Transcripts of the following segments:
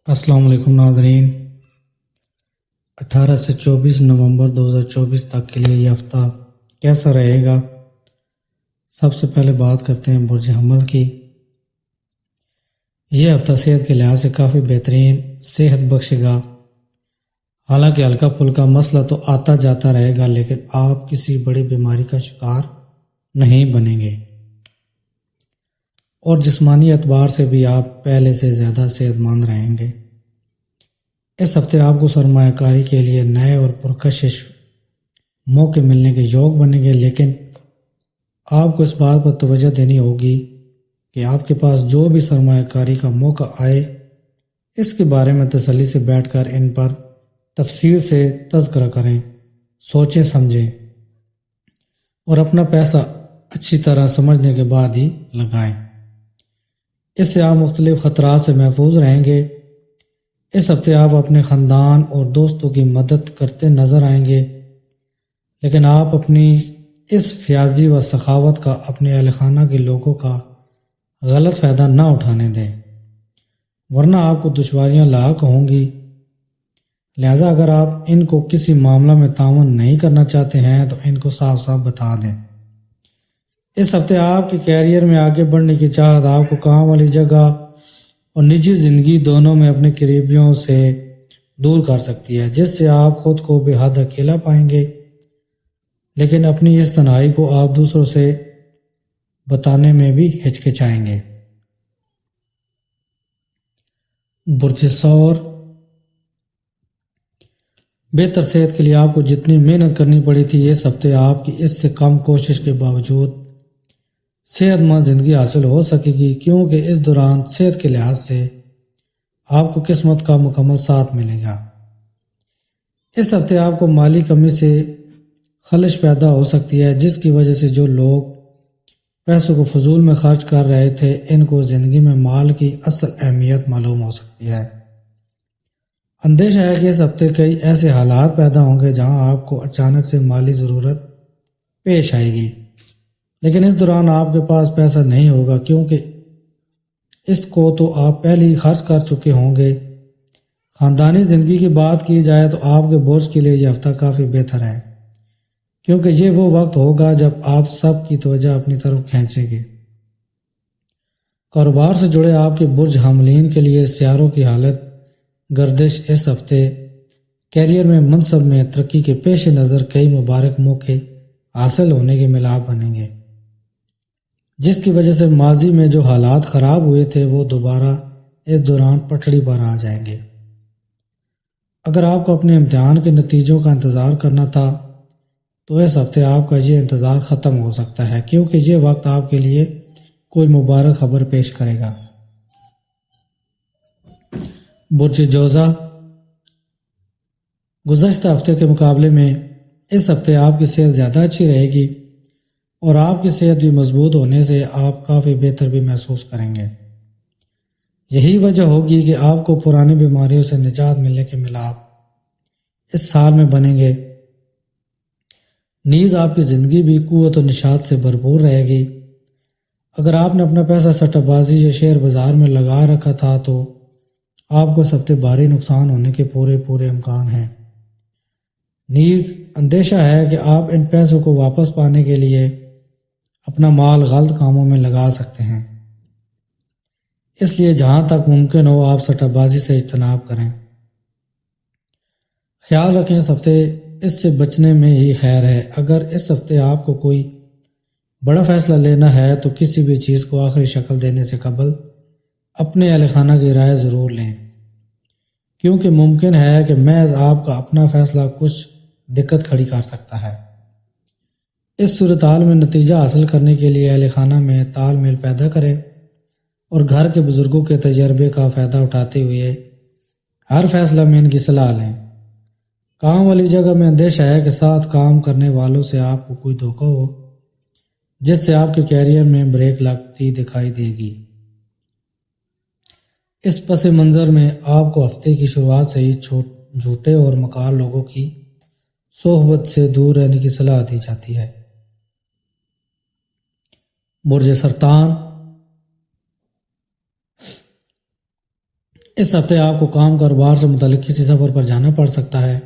السلام علیکم ناظرین۔ 18 سے 24 نومبر 2024 تک کے لیے یہ ہفتہ کیسا رہے گا؟ سب سے پہلے بات کرتے ہیں برج حمل کی۔ یہ ہفتہ صحت کے لحاظ سے کافی بہترین صحت بخشے گا۔ حالانکہ ہلکا پھلکا مسئلہ تو آتا جاتا رہے گا، لیکن آپ کسی بڑی بیماری کا شکار نہیں بنیں گے، اور جسمانی اعتبار سے بھی آپ پہلے سے زیادہ صحت مند رہیں گے۔ اس ہفتے آپ کو سرمایہ کاری کے لیے نئے اور پرکشش موقع ملنے کے یوگ بنیں گے، لیکن آپ کو اس بات پر توجہ دینی ہوگی کہ آپ کے پاس جو بھی سرمایہ کاری کا موقع آئے، اس کے بارے میں تسلی سے بیٹھ کر ان پر تفصیل سے تذکرہ کریں، سوچیں سمجھیں اور اپنا پیسہ اچھی طرح سمجھنے کے بعد ہی لگائیں۔ اس سے آپ مختلف خطرات سے محفوظ رہیں گے۔ اس ہفتے آپ اپنے خاندان اور دوستوں کی مدد کرتے نظر آئیں گے، لیکن آپ اپنی اس فیاضی و سخاوت کا اپنے اہل خانہ کے لوگوں کا غلط فائدہ نہ اٹھانے دیں، ورنہ آپ کو دشواریاں لاحق ہوں گی۔ لہٰذا اگر آپ ان کو کسی معاملہ میں تعاون نہیں کرنا چاہتے ہیں تو ان کو صاف صاف بتا دیں۔ اس ہفتے آپ کے کیریئر میں آگے بڑھنے کی چاہت آپ کو کام والی جگہ اور نجی زندگی دونوں میں اپنے قریبیوں سے دور کر سکتی ہے، جس سے آپ خود کو بے حد اکیلا پائیں گے، لیکن اپنی اس تنہائی کو آپ دوسروں سے بتانے میں بھی ہچکچائیں گے۔ برج ثور، بہتر صحت کے لیے آپ کو جتنی محنت کرنی پڑی تھی، اس ہفتے آپ کی اس سے کم کوشش کے باوجود صحت مند زندگی حاصل ہو سکے گی، کیونکہ اس دوران صحت کے لحاظ سے آپ کو قسمت کا مکمل ساتھ ملے گا۔ اس ہفتے آپ کو مالی کمی سے خلش پیدا ہو سکتی ہے، جس کی وجہ سے جو لوگ پیسوں کو فضول میں خرچ کر رہے تھے، ان کو زندگی میں مال کی اصل اہمیت معلوم ہو سکتی ہے۔ اندیشہ ہے کہ اس ہفتے کئی ایسے حالات پیدا ہوں گے جہاں آپ کو اچانک سے مالی ضرورت پیش آئے گی، لیکن اس دوران آپ کے پاس پیسہ نہیں ہوگا، کیونکہ اس کو تو آپ پہلے ہی خرچ کر چکے ہوں گے۔ خاندانی زندگی کی بات کی جائے تو آپ کے برج کے لیے یہ ہفتہ کافی بہتر ہے، کیونکہ یہ وہ وقت ہوگا جب آپ سب کی توجہ اپنی طرف کھینچیں گے۔ کاروبار سے جڑے آپ کے برج حاملین کے لیے سیاروں کی حالت گردش اس ہفتے کیریئر میں منصب میں ترقی کے پیش نظر کئی مبارک موقع حاصل ہونے کے ملاب بنیں گے، جس کی وجہ سے ماضی میں جو حالات خراب ہوئے تھے وہ دوبارہ اس دوران پٹڑی پر آ جائیں گے۔ اگر آپ کو اپنے امتحان کے نتیجوں کا انتظار کرنا تھا تو اس ہفتے آپ کا یہ انتظار ختم ہو سکتا ہے، کیونکہ یہ وقت آپ کے لیے کوئی مبارک خبر پیش کرے گا۔ برج جوزا، گزشتہ ہفتے کے مقابلے میں اس ہفتے آپ کی صحت زیادہ اچھی رہے گی، اور آپ کی صحت بھی مضبوط ہونے سے آپ کافی بہتر بھی محسوس کریں گے۔ یہی وجہ ہوگی کہ آپ کو پرانی بیماریوں سے نجات ملنے کے ملاب اس سال میں بنیں گے۔ نیز آپ کی زندگی بھی قوت و نشاط سے بھرپور رہے گی۔ اگر آپ نے اپنا پیسہ سٹہ بازی یا شیئر بازار میں لگا رکھا تھا تو آپ کو اس ہفتے بھاری نقصان ہونے کے پورے امکان ہیں۔ نیز اندیشہ ہے کہ آپ ان پیسوں کو واپس پانے کے لیے اپنا مال غلط کاموں میں لگا سکتے ہیں، اس لیے جہاں تک ممکن ہو آپ سٹہ بازی سے اجتناب کریں۔ خیال رکھیں اس ہفتے اس سے بچنے میں ہی خیر ہے۔ اگر اس ہفتے آپ کو کوئی بڑا فیصلہ لینا ہے تو کسی بھی چیز کو آخری شکل دینے سے قبل اپنے اہل خانہ کی رائے ضرور لیں، کیونکہ ممکن ہے کہ محض آپ کا اپنا فیصلہ کچھ دقت کھڑی کر سکتا ہے۔ اس صورتحال میں نتیجہ حاصل کرنے کے لیے اہل خانہ میں تال میل پیدا کریں اور گھر کے بزرگوں کے تجربے کا فائدہ اٹھاتے ہوئے ہر فیصلہ میں ان کی صلاح لیں۔ کام والی جگہ میں اندیشہ ہے کہ ساتھ کام کرنے والوں سے آپ کو کوئی دھوکہ ہو، جس سے آپ کے کیریئر میں بریک لگتی دکھائی دے گی۔ اس پس منظر میں آپ کو ہفتے کی شروعات سے ہی جھوٹے اور مکار لوگوں کی صحبت سے دور رہنے کی صلاح دی جاتی ہے۔ برج سرطان، اس ہفتے آپ کو کام کاروبار سے متعلق کسی سفر پر جانا پڑ سکتا ہے۔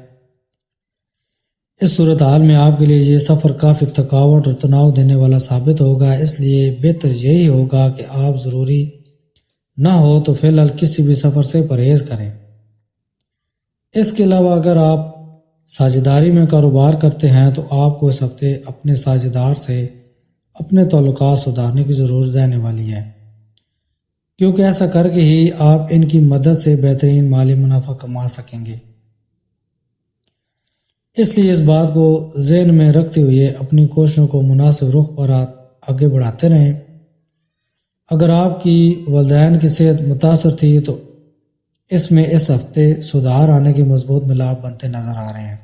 اس صورتحال میں آپ کے لیے یہ سفر کافی تھکاوٹ اور تناؤ دینے والا ثابت ہوگا، اس لیے بہتر یہی ہوگا کہ آپ ضروری نہ ہو تو فی الحال کسی بھی سفر سے پرہیز کریں۔ اس کے علاوہ اگر آپ ساجھیداری میں کاروبار کرتے ہیں تو آپ کو اس ہفتے اپنے ساجھیدار سے اپنے تعلقات سدھارنے کی ضرورت رہنے والی ہے، کیونکہ ایسا کر کے ہی آپ ان کی مدد سے بہترین مالی منافع کما سکیں گے۔ اس لیے اس بات کو ذہن میں رکھتے ہوئے اپنی کوششوں کو مناسب رخ پر آگے بڑھاتے رہیں۔ اگر آپ کی والدین کی صحت متاثر تھی تو اس میں اس ہفتے سدھار آنے کے مضبوط ملاب بنتے نظر آ رہے ہیں۔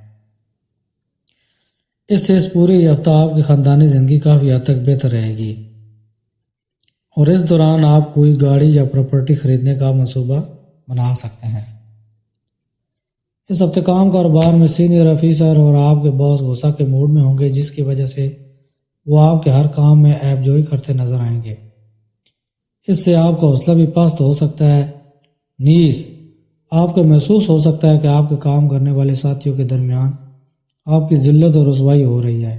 اس سے اس پورے ہفتہ آپ کی خاندانی زندگی کافی حد تک بہتر رہے گی، اور اس دوران آپ کوئی گاڑی یا پراپرٹی خریدنے کا منصوبہ بنا سکتے ہیں۔ اس ہفتے کام کاروبار میں سینئر افیسر اور آپ کے باس غصہ کے موڈ میں ہوں گے، جس کی وجہ سے وہ آپ کے ہر کام میں عیب جوئی کرتے نظر آئیں گے۔ اس سے آپ کا حوصلہ بھی پست ہو سکتا ہے، نیز آپ کو محسوس ہو سکتا ہے کہ آپ کے کام کرنے والے ساتھیوں کے درمیان آپ کی ذلت اور رسوائی ہو رہی ہے۔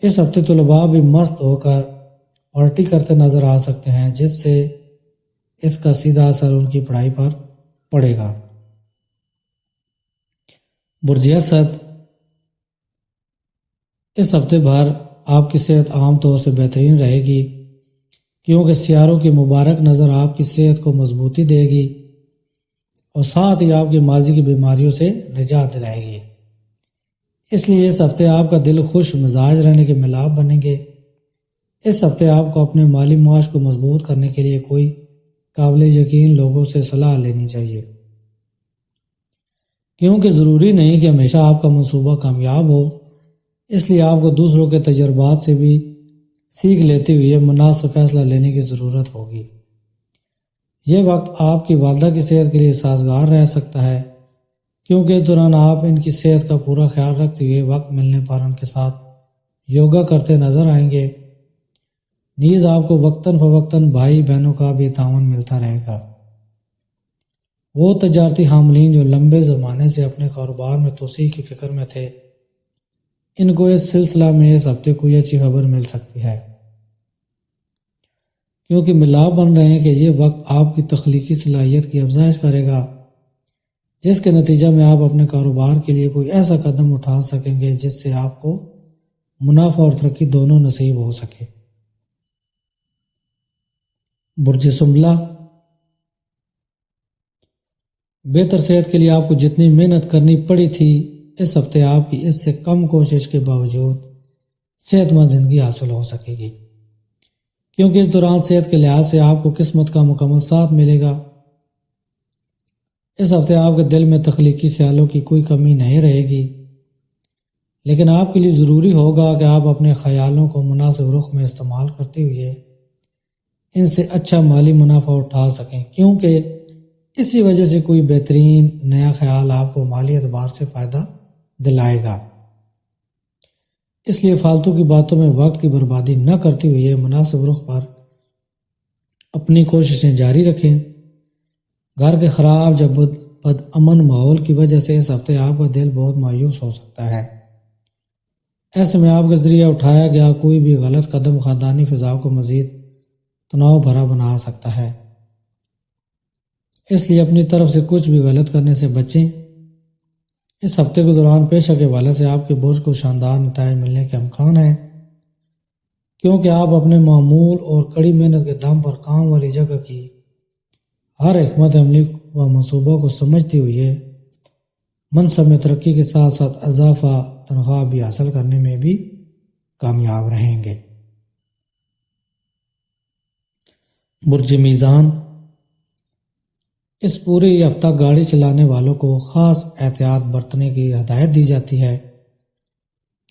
اس ہفتے طلباء بھی مست ہو کر پارٹی کرتے نظر آ سکتے ہیں، جس سے اس کا سیدھا اثر ان کی پڑھائی پر پڑے گا۔ برج اسد، اس ہفتے بھر آپ کی صحت عام طور سے بہترین رہے گی، کیونکہ سیاروں کی مبارک نظر آپ کی صحت کو مضبوطی دے گی اور ساتھ ہی آپ کی ماضی کی بیماریوں سے نجات دلائے گی۔ اس لیے اس ہفتے آپ کا دل خوش مزاج رہنے کے ملاب بنیں گے۔ اس ہفتے آپ کو اپنے مالی معاش کو مضبوط کرنے کے لیے کوئی قابل یقین لوگوں سے صلاح لینی چاہیے، کیونکہ ضروری نہیں کہ ہمیشہ آپ کا منصوبہ کامیاب ہو، اس لیے آپ کو دوسروں کے تجربات سے بھی سیکھ لیتے ہوئے مناسب فیصلہ لینے کی ضرورت ہوگی۔ یہ وقت آپ کی والدہ کی صحت کے لیے سازگار رہ سکتا ہے، کیونکہ اس دوران آپ ان کی صحت کا پورا خیال رکھتے ہوئے وقت ملنے پر ان کے ساتھ یوگا کرتے نظر آئیں گے۔ نیز آپ کو وقتاً فوقتاً بھائی بہنوں کا بھی تعاون ملتا رہے گا۔ وہ تجارتی حاملین جو لمبے زمانے سے اپنے کاروبار میں توسیع کی فکر میں تھے، ان کو اس سلسلہ میں اس ہفتے کوئی اچھی خبر مل سکتی ہے، کیونکہ ملاب بن رہے ہیں کہ یہ وقت آپ کی تخلیقی صلاحیت کی افزائش کرے گا، جس کے نتیجہ میں آپ اپنے کاروبار کے لیے کوئی ایسا قدم اٹھا سکیں گے جس سے آپ کو منافع اور ترقی دونوں نصیب ہو سکے۔ برج سنبلہ، بہتر صحت کے لیے آپ کو جتنی محنت کرنی پڑی تھی، اس ہفتے آپ کی اس سے کم کوشش کے باوجود صحت مند زندگی حاصل ہو سکے گی، کیونکہ اس دوران صحت کے لحاظ سے آپ کو قسمت کا مکمل ساتھ ملے گا۔ اس ہفتے آپ کے دل میں تخلیقی خیالوں کی کوئی کمی نہیں رہے گی، لیکن آپ کے لیے ضروری ہوگا کہ آپ اپنے خیالوں کو مناسب رخ میں استعمال کرتے ہوئے ان سے اچھا مالی منافع اٹھا سکیں، کیونکہ اسی وجہ سے کوئی بہترین نیا خیال آپ کو مالی اعتبار سے فائدہ دلائے گا۔ اس لیے فالتو کی باتوں میں وقت کی بربادی نہ کرتے ہوئے مناسب رخ پر اپنی کوششیں جاری رکھیں۔ گھر کے خراب یا بد امن ماحول کی وجہ سے اس ہفتے آپ کا دل بہت مایوس ہو سکتا ہے۔ ایسے میں آپ کے ذریعہ اٹھایا گیا کوئی بھی غلط قدم خاندانی فضا کو مزید تناؤ بھرا بنا سکتا ہے، اس لیے اپنی طرف سے کچھ بھی غلط کرنے سے بچیں۔ اس ہفتے کے دوران پیشہ کے حوالے سے آپ کے برج کو شاندار نتائج ملنے کے امکان ہیں، کیونکہ آپ اپنے معمول اور کڑی محنت کے دم پر کام والی جگہ کی ہر حکمت عملی و منصوبہ کو سمجھتے ہوئے منصب میں ترقی کے ساتھ ساتھ اضافہ تنخواہ بھی حاصل کرنے میں بھی کامیاب رہیں گے۔ برج میزان، اس پورے ہفتہ گاڑی چلانے والوں کو خاص احتیاط برتنے کی ہدایت دی جاتی ہے،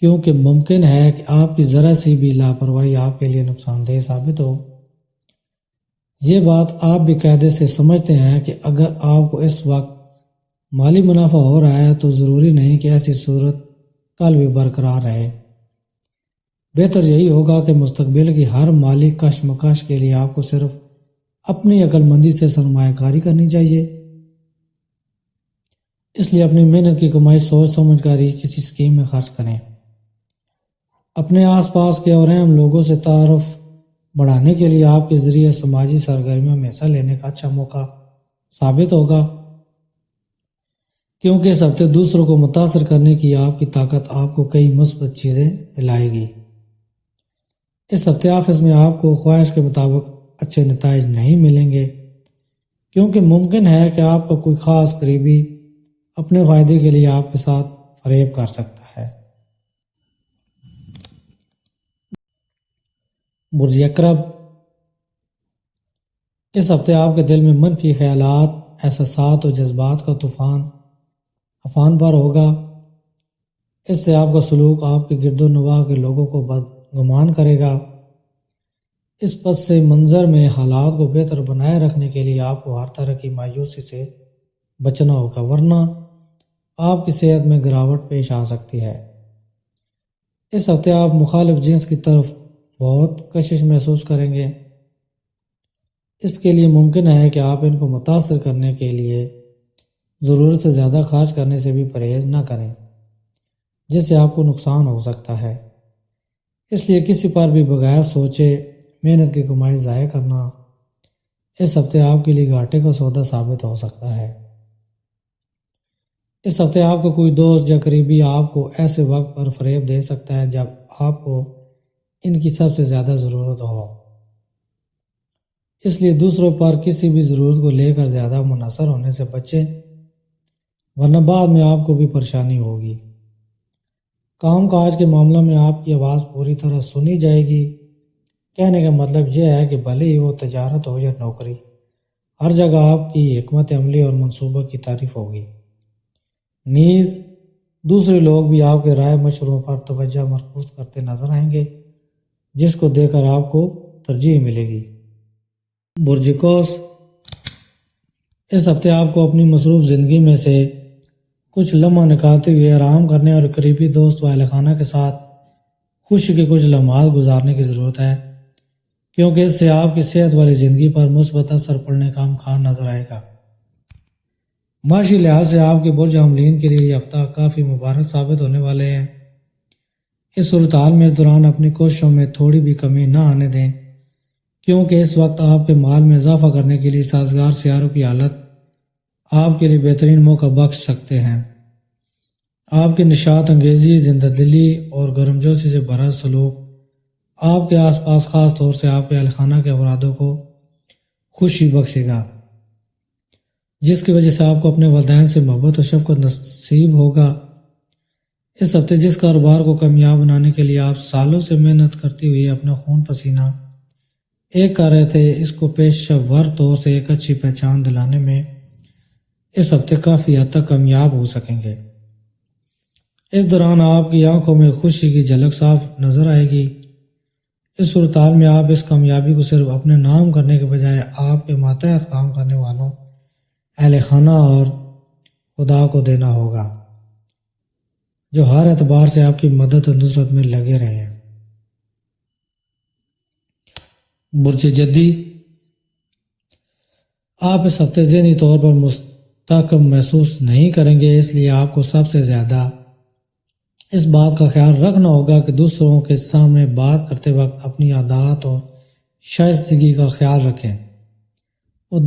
کیونکہ ممکن ہے کہ آپ کی ذرا سی بھی لاپرواہی آپ کے لیے نقصان دہ ثابت ہو۔ یہ بات آپ بھی قاعدے سے سمجھتے ہیں کہ اگر آپ کو اس وقت مالی منافع ہو رہا ہے تو ضروری نہیں کہ ایسی صورت کل بھی برقرار رہے۔ بہتر یہی ہوگا کہ مستقبل کی ہر مالی کشمکش کے لیے آپ کو صرف اپنی عقل مندی سے سرمایہ کاری کرنی چاہیے۔ اس لیے اپنی محنت کی کمائی سوچ سمجھ کر ہی کسی اسکیم میں خرچ کریں۔ اپنے آس پاس کے اور اہم لوگوں سے تعارف بڑھانے کے لیے آپ کے ذریعے سماجی سرگرمیوں میں حصہ لینے کا اچھا موقع ثابت ہوگا، کیونکہ اس ہفتے دوسروں کو متاثر کرنے کی آپ کی طاقت آپ کو کئی مثبت چیزیں دلائے گی۔ اس ہفتے آفس میں آپ کو خواہش کے مطابق اچھے نتائج نہیں ملیں گے، کیونکہ ممکن ہے کہ آپ کا کوئی خاص قریبی اپنے فائدے کے لیے آپ کے ساتھ فریب کر سکتا ہے۔ برج اکرب، اس ہفتے آپ کے دل میں منفی خیالات، احساسات اور جذبات کا طوفان افان پر ہوگا۔ اس سے آپ کا سلوک آپ کے گرد و نواح کے لوگوں کو بدگمان کرے گا۔ اس پس سے منظر میں حالات کو بہتر بنائے رکھنے کے لیے آپ کو ہر طرح کی مایوسی سے بچنا ہوگا، ورنہ آپ کی صحت میں گراوٹ پیش آ سکتی ہے۔ اس ہفتے آپ مخالف جنس کی طرف بہت کشش محسوس کریں گے۔ اس کے لیے ممکن ہے کہ آپ ان کو متاثر کرنے کے لیے ضرورت سے زیادہ خرچ کرنے سے بھی پرہیز نہ کریں، جس سے آپ کو نقصان ہو سکتا ہے۔ اس لیے کسی پر بھی بغیر سوچے محنت کی کمائی ضائع کرنا اس ہفتے آپ کے لیے گھاٹے کا سودا ثابت ہو سکتا ہے۔ اس ہفتے آپ کا کوئی دوست یا قریبی آپ کو ایسے وقت پر فریب دے سکتا ہے جب آپ کو ان کی سب سے زیادہ ضرورت ہو۔ اس لیے دوسروں پر کسی بھی ضرورت کو لے کر زیادہ منحصر ہونے سے بچیں، ورنہ بعد میں آپ کو بھی پریشانی ہوگی۔ کام کاج کے معاملہ میں آپ کی آواز پوری طرح سنی جائے گی۔ کہنے کا مطلب یہ ہے کہ بھلے ہی وہ تجارت ہو یا نوکری، ہر جگہ آپ کی حکمت عملی اور منصوبہ کی تعریف ہوگی۔ نیز دوسرے لوگ بھی آپ کے رائے مشوروں پر توجہ مرکوز کرتے نظر آئیں گے، جس کو دیکھ کر آپ کو ترجیح ملے گی۔ برج قوس، اس ہفتے آپ کو اپنی مصروف زندگی میں سے کچھ لمحہ نکالتے ہوئے آرام کرنے اور قریبی دوست و اہل خانہ کے ساتھ خوشی کے کچھ لمحات گزارنے کی ضرورت ہے، کیونکہ اس سے آپ کی صحت والی زندگی پر مثبت اثر پڑنے کا امکان نظر آئے گا۔ معاشی لحاظ سے آپ کے برج حاملین کے لیے یہ ہفتہ کافی مبارک ثابت ہونے والے ہیں۔ اس صورتحال میں اس دوران اپنی کوششوں میں تھوڑی بھی کمی نہ آنے دیں، کیونکہ اس وقت آپ کے مال میں اضافہ کرنے کے لیے سازگار سیاروں کی حالت آپ کے لیے بہترین موقع بخش سکتے ہیں۔ آپ کی نشاط انگیزی، زندہ دلی اور گرمجوشی سے بھرا سلوک آپ کے آس پاس، خاص طور سے آپ کے اہل خانہ کے افرادوں کو خوشی بخشے گا، جس کی وجہ سے آپ کو اپنے والدین سے محبت و شفقت نصیب ہوگا۔ اس ہفتے جس کاروبار کو کامیاب بنانے کے لیے آپ سالوں سے محنت کرتے ہوئے اپنا خون پسینہ ایک کر رہے تھے، اس کو پیشہ ور طور سے ایک اچھی پہچان دلانے میں اس ہفتے کافی حد تک کامیاب ہو سکیں گے۔ اس دوران آپ کی آنکھوں میں خوشی کی جھلک صاف نظر آئے گی۔ اس صورتحال میں آپ اس کامیابی کو صرف اپنے نام کرنے کے بجائے آپ کے ماتحت کام کرنے والوں، اہل خانہ اور خدا کو دینا ہوگا، جو ہر اعتبار سے آپ کی مدد و نصرت میں لگے رہے ہیں۔ برج جدی، آپ اس ہفتے ذہنی طور پر مستحکم محسوس نہیں کریں گے، اس لیے آپ کو سب سے زیادہ اس بات کا خیال رکھنا ہوگا کہ دوسروں کے سامنے بات کرتے وقت اپنی عادات اور شائستگی کا خیال رکھیں اور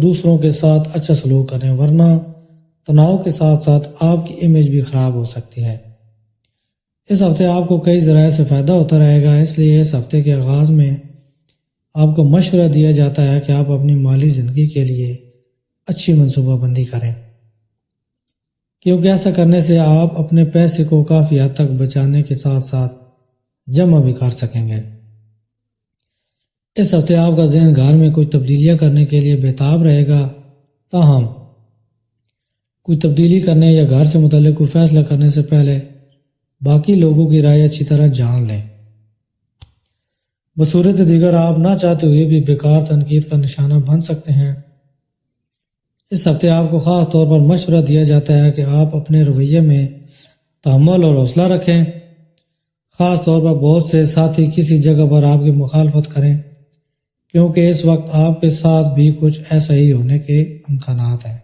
دوسروں کے ساتھ اچھا سلوک کریں، ورنہ تناؤ کے ساتھ ساتھ آپ کی امیج بھی خراب ہو سکتی ہے۔ اس ہفتے آپ کو کئی ذرائع سے فائدہ ہوتا رہے گا، اس لیے اس ہفتے کے آغاز میں آپ کو مشورہ دیا جاتا ہے کہ آپ اپنی مالی زندگی کے لیے اچھی منصوبہ بندی کریں، کیونکہ ایسا کرنے سے آپ اپنے پیسے کو کافی حد تک بچانے کے ساتھ ساتھ جمع بھی کر سکیں گے۔ اس ہفتے آپ کا ذہن گھر میں کچھ تبدیلیاں کرنے کے لیے بےتاب رہے گا، تاہم کوئی تبدیلی کرنے یا گھر سے متعلق کوئی فیصلہ کرنے سے پہلے باقی لوگوں کی رائے اچھی طرح جان لیں۔ بصورت دیگر آپ نہ چاہتے ہوئے بھی بیکار تنقید کا نشانہ بن سکتے ہیں۔ اس ہفتے آپ کو خاص طور پر مشورہ دیا جاتا ہے کہ آپ اپنے رویے میں تحمل اور حوصلہ رکھیں، خاص طور پر بہت سے ساتھی کسی جگہ پر آپ کی مخالفت کریں، کیونکہ اس وقت آپ کے ساتھ بھی کچھ ایسا ہی ہونے کے امکانات ہیں۔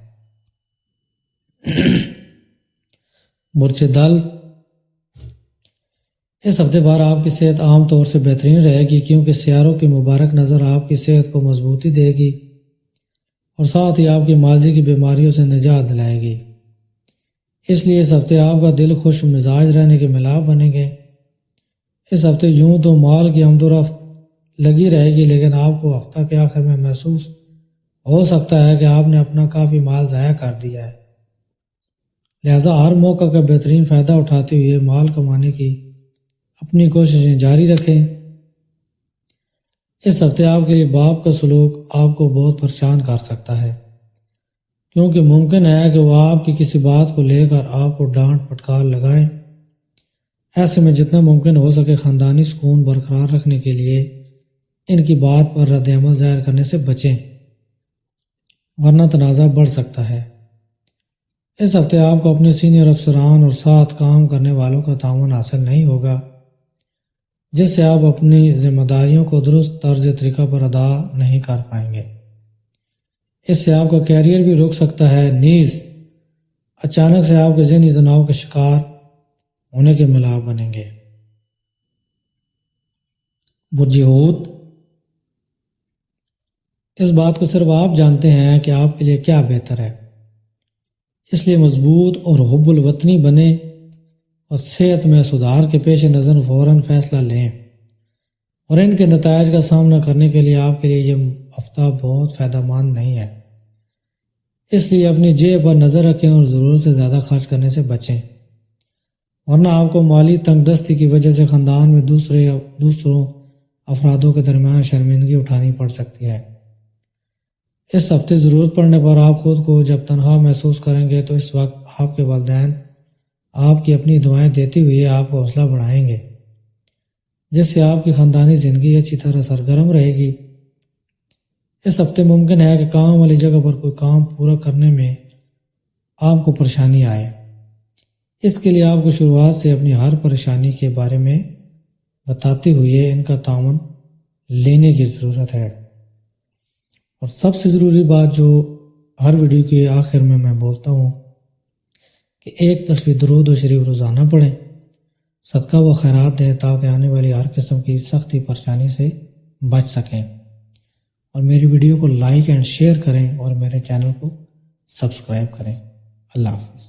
برج دل، اس ہفتے بھر آپ کی صحت عام طور سے بہترین رہے گی، کیونکہ سیاروں کی مبارک نظر آپ کی صحت کو مضبوطی دے گی اور ساتھ ہی آپ کی ماضی کی بیماریوں سے نجات دلائے گی۔ اس لیے اس ہفتے آپ کا دل خوش مزاج رہنے کے ملاپ بنیں گے۔ اس ہفتے یوں تو مال کی آمد و رفت لگی رہے گی، لیکن آپ کو ہفتہ کے آخر میں محسوس ہو سکتا ہے کہ آپ نے اپنا کافی مال ضائع کر دیا ہے۔ لہذا ہر موقع کا بہترین فائدہ اٹھاتے ہوئے مال کمانے کی اپنی کوششیں جاری رکھیں۔ اس ہفتے آپ کے لیے باپ کا سلوک آپ کو بہت پریشان کر سکتا ہے، کیونکہ ممکن ہے کہ وہ آپ کی کسی بات کو لے کر آپ کو ڈانٹ پھٹکار لگائیں۔ ایسے میں جتنا ممکن ہو سکے خاندانی سکون برقرار رکھنے کے لیے ان کی بات پر رد عمل ظاہر کرنے سے بچیں، ورنہ تنازع بڑھ سکتا ہے۔ اس ہفتے آپ کو اپنے سینئر افسران اور ساتھ کام کرنے والوں کا تعاون حاصل نہیں ہوگا، جس سے آپ اپنی ذمہ داریوں کو درست طرز طریقہ پر ادا نہیں کر پائیں گے۔ اس سے آپ کا کیریئر بھی رک سکتا ہے، نیز اچانک سے آپ کے ذہنی تناؤ کے شکار ہونے کے ملاپ بنیں گے۔ برج حوت، اس بات کو صرف آپ جانتے ہیں کہ آپ کے لیے کیا بہتر ہے، اس لیے مضبوط اور حب الوطنی بنیں اور صحت میں سدھار کے پیش نظر فوراً فیصلہ لیں، اور ان کے نتائج کا سامنا کرنے کے لیے آپ کے لیے یہ ہفتہ بہت فائدہ مند نہیں ہے۔ اس لیے اپنی جیب پر نظر رکھیں اور ضرورت سے زیادہ خرچ کرنے سے بچیں، ورنہ آپ کو مالی تنگ دستی کی وجہ سے خاندان میں دوسروں افرادوں کے درمیان شرمندگی اٹھانی پڑ سکتی ہے۔ اس ہفتے ضرورت پڑنے پر آپ خود کو جب تنہا محسوس کریں گے تو اس وقت آپ کے والدین آپ کی اپنی دعائیں دیتے ہوئے آپ کو حوصلہ بڑھائیں گے، جس سے آپ کی خاندانی زندگی اچھی طرح سرگرم رہے گی۔ اس ہفتے ممکن ہے کہ کام والی جگہ پر کوئی کام پورا کرنے میں آپ کو پریشانی آئے۔ اس کے لیے آپ کو شروعات سے اپنی ہر پریشانی کے بارے میں بتاتے ہوئے ان کا تعاون لینے کی ضرورت ہے۔ اور سب سے ضروری بات جو ہر ویڈیو کے آخر میں بولتا ہوں کہ ایک تسبیح درود و شریف روزانہ پڑھیں، صدقہ و خیرات دیں تاکہ آنے والی ہر قسم کی سختی پریشانی سے بچ سکیں، اور میری ویڈیو کو لائک اینڈ شیئر کریں اور میرے چینل کو سبسکرائب کریں۔ اللہ حافظ۔